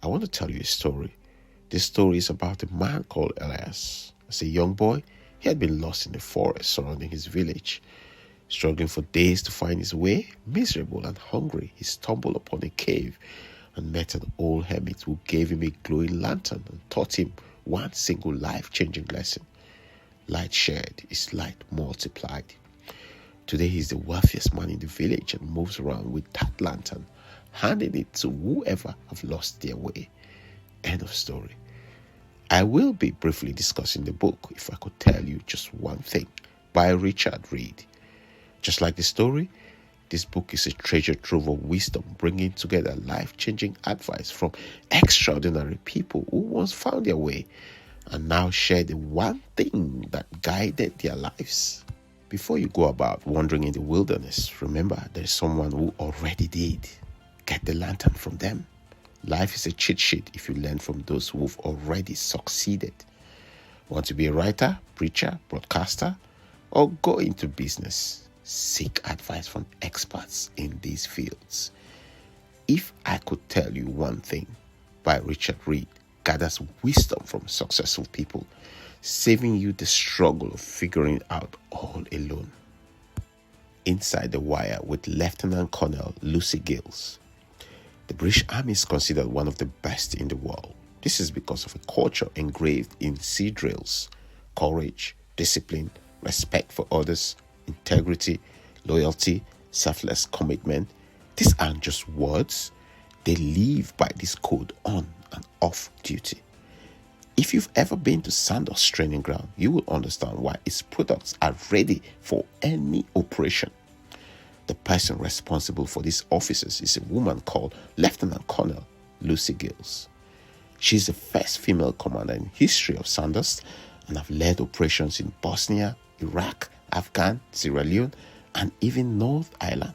I want to tell you a story. This story is about a man called Elias. As a young boy, he had been lost in the forest surrounding his village. Struggling for days to find his way, miserable and hungry, he stumbled upon a cave and met an old hermit who gave him a glowing lantern and taught him one single life-changing lesson. Light shared is light multiplied. Today he is the wealthiest man in the village and moves around with that lantern, handing it to whoever have lost their way. End of story. I will be briefly discussing the book, If I Could Tell You Just One Thing, by Richard Reed. Just like the story, this book is a treasure trove of wisdom, bringing together life-changing advice from extraordinary people who once found their way and now share the one thing that guided their lives. Before you go about wandering in the wilderness, remember there is someone who already did. Get the lantern from them. Life is a cheat sheet if you learn from those who've already succeeded. Want to be a writer, preacher, broadcaster, or go into business? Seek advice from experts in these fields. If I Could Tell You One Thing by Richard Reed gathers wisdom from successful people, saving you the struggle of figuring it out all alone. Inside the Wire with Lieutenant Colonel Lucy Gills. The British Army is considered one of the best in the world. This is because of a culture engraved in sea drills: courage, discipline, respect for others, integrity, loyalty, selfless commitment. These aren't just words. They live by this code on and off duty. If you've ever been to Sandoz training ground, you will understand why its products are ready for any operation. The person responsible for these officers is a woman called Lieutenant Colonel Lucy Gills. She's the first female commander in history of Sandoz and have led operations in Bosnia, Iraq, Afghan, Sierra Leone, and even North Ireland.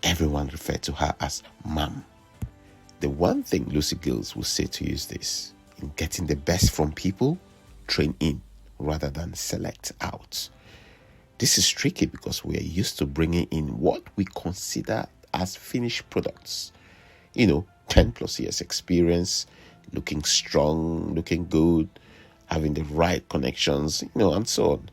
Everyone referred to her as Ma'am. The one thing Lucy Gills will say to you is this: in getting the best from people, train in rather than select out. This is tricky because we are used to bringing in what we consider as finished products. 10 plus years experience, looking strong, looking good, having the right connections, and so on.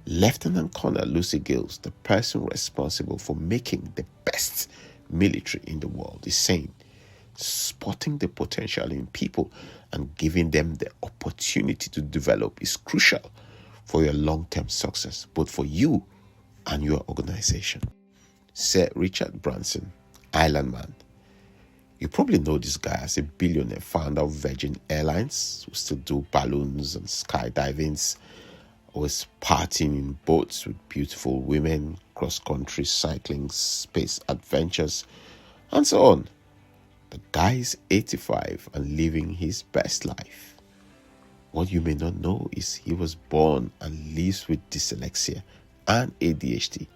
Lieutenant Colonel Lucy Gills, the person responsible for making the best military in the world, is saying, spotting the potential in people and giving them the opportunity to develop is crucial for your long-term success, both for you and your organization. Sir Richard Branson, Island Man. You probably know this guy as a billionaire founder of Virgin Airlines, who still do balloons and skydivings, always partying in boats with beautiful women, cross-country cycling, space adventures, and so on. The guy is 85 and living his best life. What you may not know is he was born and lives with dyslexia and ADHD,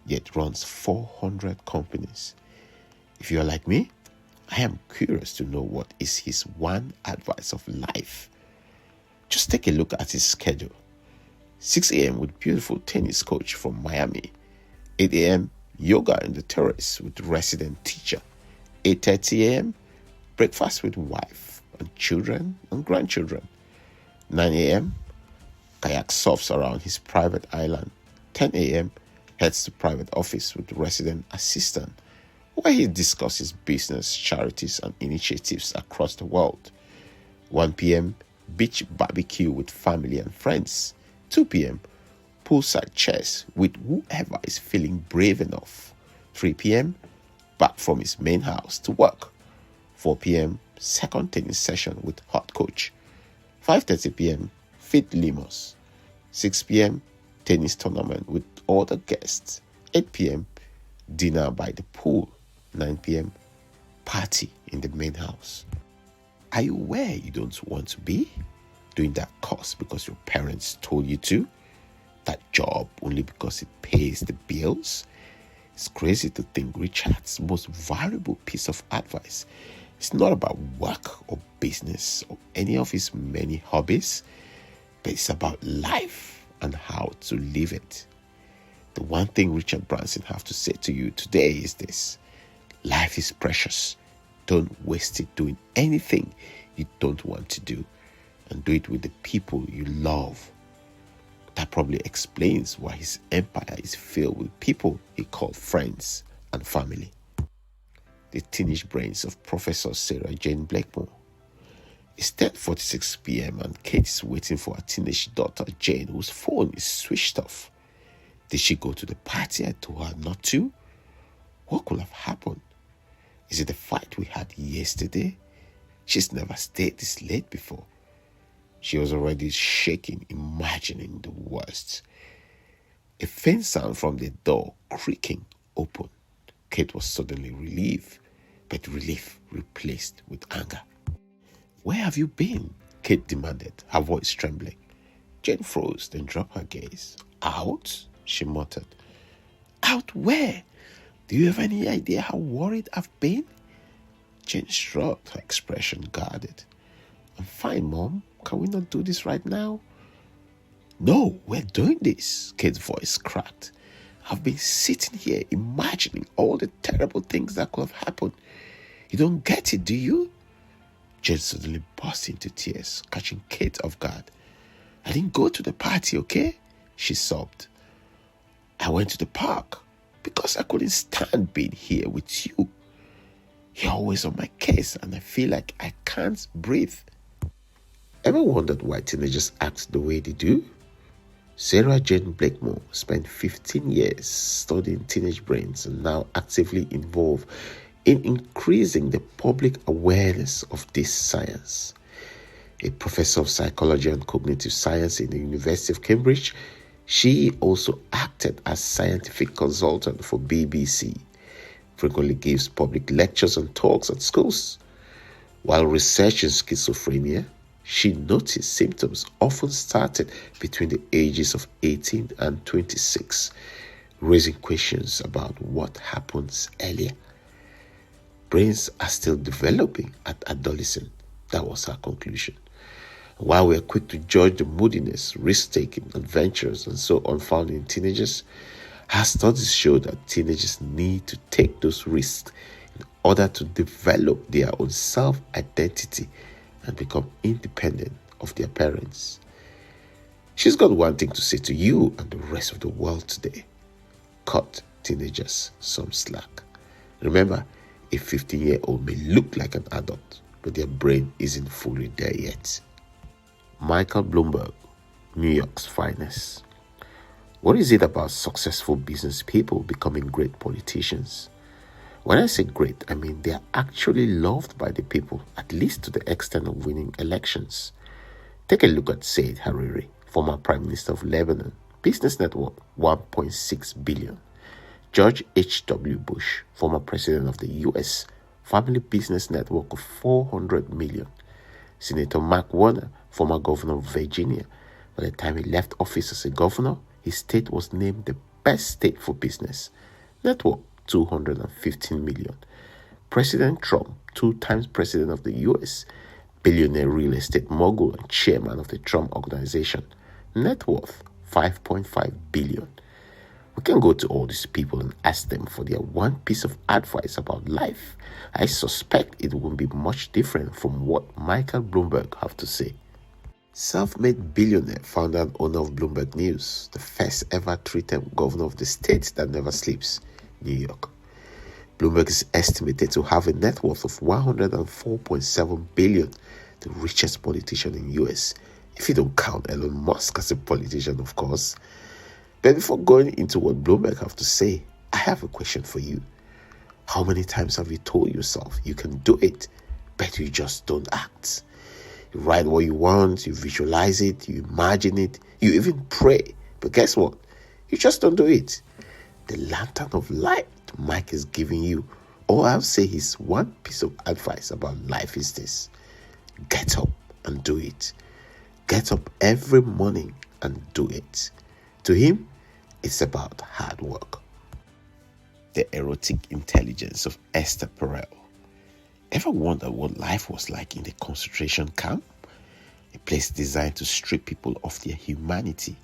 yet runs 400 companies. If you are like me, I am curious to know what is his one advice of life. Just take a look at his schedule. 6 a.m. with beautiful tennis coach from Miami. 8 a.m. yoga in the terrace with resident teacher. 8:30 a.m. breakfast with wife and children and grandchildren. 9 a.m. kayak surfs around his private island. 10 a.m. heads to private office with resident assistant, where he discusses business, charities, and initiatives across the world. 1 p.m. beach barbecue with family and friends. 2 p.m. poolside chess with whoever is feeling brave enough. 3 p.m. back from his main house to work. 4 p.m. second tennis session with hot coach. 5:30 p.m. fit limos. 6 p.m. tennis tournament with other guests. 8 p.m. dinner by the pool. 9 p.m. party in the main house. Are you where you don't want to be? Doing that course because your parents told you to? That job only because it pays the bills? It's crazy to think Richard's most valuable piece of advice is not about work or business or any of his many hobbies, but it's about life and how to live it. The one thing Richard Branson have to say to you today is this: life is precious. Don't waste it doing anything you don't want to do, and do it with the people you love. That probably explains why his empire is filled with people he called friends and family. The teenage brains of Professor Sarah Jane Blakemore. It's 10:46 p.m. and Kate is waiting for her teenage daughter Jane, whose phone is switched off. Did she go to the party I told her not to? What could have happened? Is it the fight we had yesterday? She's never stayed this late before. She was already shaking, imagining the worst. A faint sound from the door creaking open. Kate was suddenly relieved, but relief replaced with anger. "Where have you been?" Kate demanded, her voice trembling. Jane froze, then dropped her gaze. "Out?" she muttered. "Out where? Do you have any idea how worried I've been?" Jane shrugged, her expression guarded. "I'm fine, Mom. Can we not do this right now?" "No, we're doing this," Kate's voice cracked. "I've been sitting here imagining all the terrible things that could have happened. You don't get it, do you?" Jane suddenly burst into tears, catching Kate off guard. "I didn't go to the party, okay?" she sobbed. "I went to the park because I couldn't stand being here with you. You're always on my case and I feel like I can't breathe." Ever wondered why teenagers act the way they do? Sarah Jane Blakemore spent 15 years studying teenage brains and now actively involved in increasing the public awareness of this science. A professor of psychology and cognitive science in the University of Cambridge, she also acted as scientific consultant for BBC, frequently gives public lectures and talks at schools. While researching schizophrenia, she noticed symptoms often started between the ages of 18 and 26, raising questions about what happens earlier. Brains are still developing at adolescence. That was her conclusion. While we are quick to judge the moodiness, risk-taking, adventures, and so on found in teenagers, her studies show that teenagers need to take those risks in order to develop their own self-identity and become independent of their parents. She's got one thing to say to you and the rest of the world today. Cut teenagers some slack. Remember, a 15-year-old may look like an adult, but their brain isn't fully there yet. Michael Bloomberg, New York's finest. What is it about successful business people becoming great politicians? When I say great, I mean they are actually loved by the people, at least to the extent of winning elections. Take a look at Said Hariri, former Prime Minister of Lebanon, business net worth $1.6 billion. George H.W. Bush, former President of the U.S., family business network of $400 million. Senator Mark Warner, former governor of Virginia. By the time he left office as a governor, his state was named the best state for business. Network $215 million. President Trump, 2 times president of the U.S., billionaire real estate mogul and chairman of the Trump Organization. Net worth $5.5 billion. We can go to all these people and ask them for their one piece of advice about life. I suspect it won't be much different from what Michael Bloomberg have to say. Self-made billionaire, founder and owner of Bloomberg News, the first ever three-term governor of the state that never sleeps, New York. Bloomberg is estimated to have a net worth of $104.7 billion, the richest politician in the U.S., if you don't count Elon Musk as a politician, of course. But before going into what Bloomberg have to say, I have a question for you. How many times have you told yourself you can do it, but you just don't act? You write what you want, you visualize it, you imagine it, you even pray. But guess what? You just don't do it. The lantern of light Mike is giving you, all I'll say is one piece of advice about life is this. Get up and do it. Get up every morning and do it. To him, it's about hard work. The erotic intelligence of Esther Perel. Ever wondered what life was like in the concentration camp? A place designed to strip people of their humanity.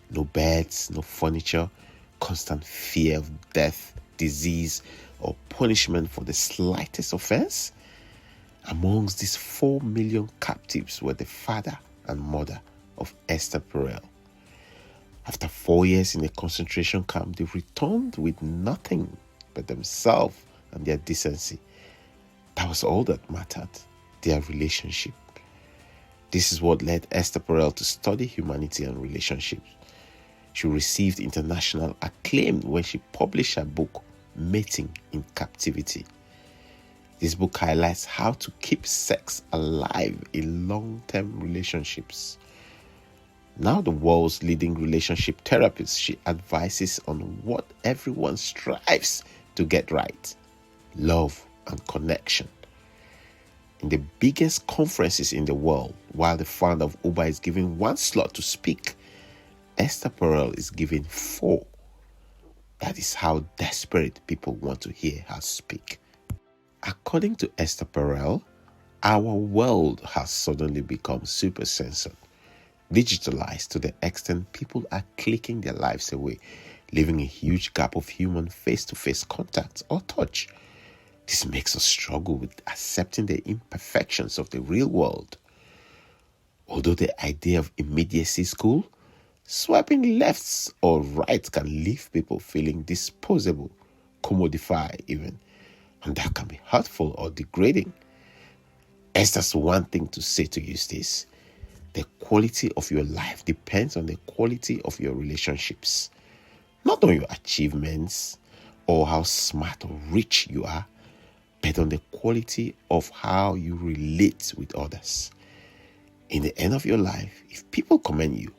No beds, no furniture, constant fear of death, disease, or punishment for the slightest offense. Amongst these 4 million captives were the father and mother of Esther Perel. After 4 years in a concentration camp, they returned with nothing but themselves and their decency. That was all that mattered, their relationship. This is what led Esther Perel to study humanity and relationships. She received international acclaim when she published her book, Mating in Captivity. This book highlights how to keep sex alive in long-term relationships. Now the world's leading relationship therapist, she advises on what everyone strives to get right: love and connection. In the biggest conferences in the world, while the founder of Uber is given 1 slot to speak, Esther Perel is given 4. That is how desperate people want to hear her speak. According to Esther Perel, our world has suddenly become super censored, digitalized to the extent people are clicking their lives away, leaving a huge gap of human face-to-face contact or touch. This makes us struggle with accepting the imperfections of the real world. Although the idea of immediacy is cool, swiping lefts or right can leave people feeling disposable, commodified even, and that can be hurtful or degrading. Esther's one thing to say to you is this: the quality of your life depends on the quality of your relationships, not on your achievements or how smart or rich you are, but on the quality of how you relate with others. In the end of your life, if people commend you,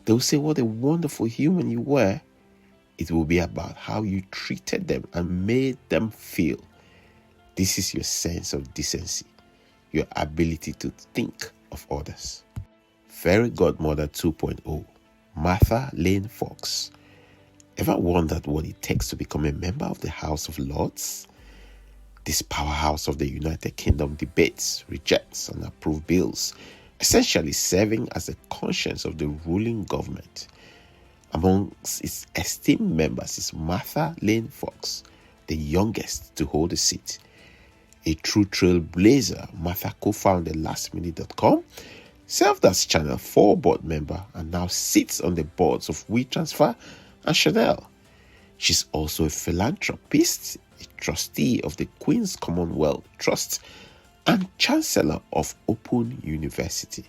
they will say what a wonderful human you were. It will be about how you treated them and made them feel. This is your sense of decency, your ability to think of others. Fairy Godmother 2.0, Martha Lane Fox. Ever wondered what it takes to become a member of the House of Lords? This powerhouse of the United Kingdom debates, rejects, and approves bills, essentially serving as the conscience of the ruling government. Amongst its esteemed members is Martha Lane Fox, the youngest to hold the seat. A true trailblazer, Martha co-founded lastminute.com, served as Channel 4 board member, and now sits on the boards of WeTransfer and Chanel. She's also a philanthropist, a trustee of the Queen's Commonwealth Trust, and Chancellor of Open University.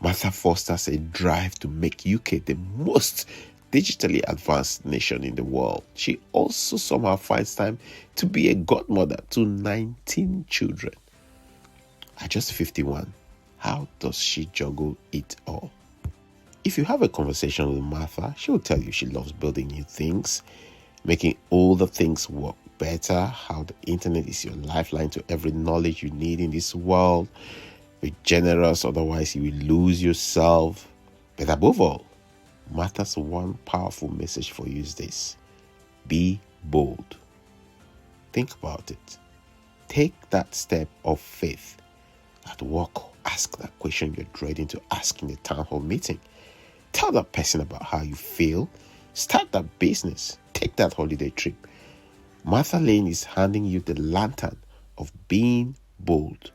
Martha fosters a drive to make UK the most digitally advanced nation in the world. She also somehow finds time to be a godmother to 19 children. At just 51, how does she juggle it all? If you have a conversation with Martha, she will tell you she loves building new things, making older things work better, how the internet is your lifeline to every knowledge you need in this world. Be generous, otherwise you will lose yourself. But above all, Martha's one powerful message for you is this: be bold. Think about it. Take that step of faith. At work, ask that question you're dreading to ask in the town hall meeting. Tell that person about how you feel. Start that business. Take that holiday trip. Martha Lane is handing you the lantern of being bold.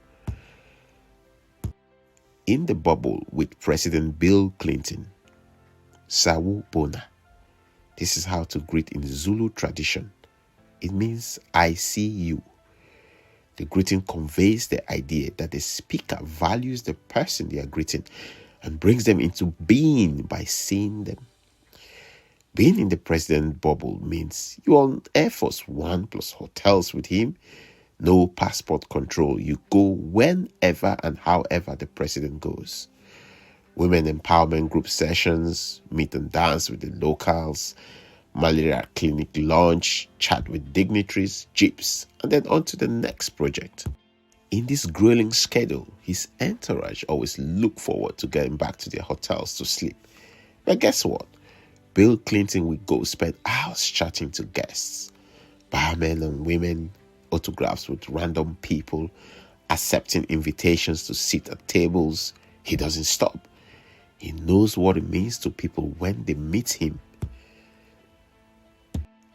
In the bubble with President Bill Clinton, Sawu Bona. This is how to greet in Zulu tradition. It means I see you. The greeting conveys the idea that the speaker values the person they are greeting and brings them into being by seeing them. Being in the president bubble means you're on Air Force One plus hotels with him. No passport control. You go whenever and however the president goes. Women empowerment group sessions, meet and dance with the locals, malaria clinic launch, chat with dignitaries, jeeps, and then on to the next project. In this grueling schedule, his entourage always look forward to getting back to their hotels to sleep. But guess what? Bill Clinton will go spend hours chatting to guests, barmen and women, autographs with random people, accepting invitations to sit at tables. He doesn't stop. He knows what it means to people when they meet him.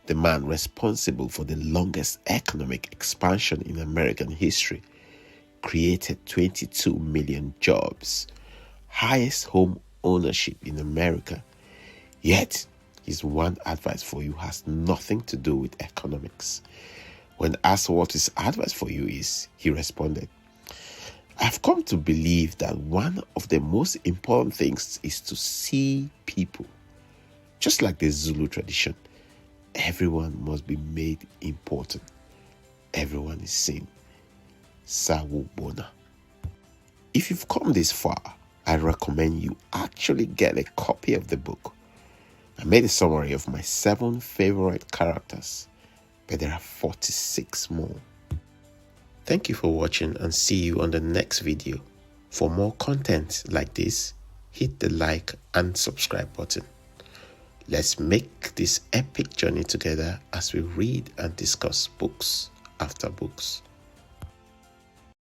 The man responsible for the longest economic expansion in American history. created 22 million jobs, highest home ownership in America. Yet, his one advice for you has nothing to do with economics. When asked what his advice for you is, he responded, "I've come to believe that one of the most important things is to see people. Just like the Zulu tradition, everyone must be made important. Everyone is seen." Sawubona. If you've come this far, I recommend you actually get a copy of the book. I made a summary of my 7 favorite characters, but there are 46 more. Thank you for watching and see you on the next video. For more content like this, hit the like and subscribe button. Let's make this epic journey together as we read and discuss books after books.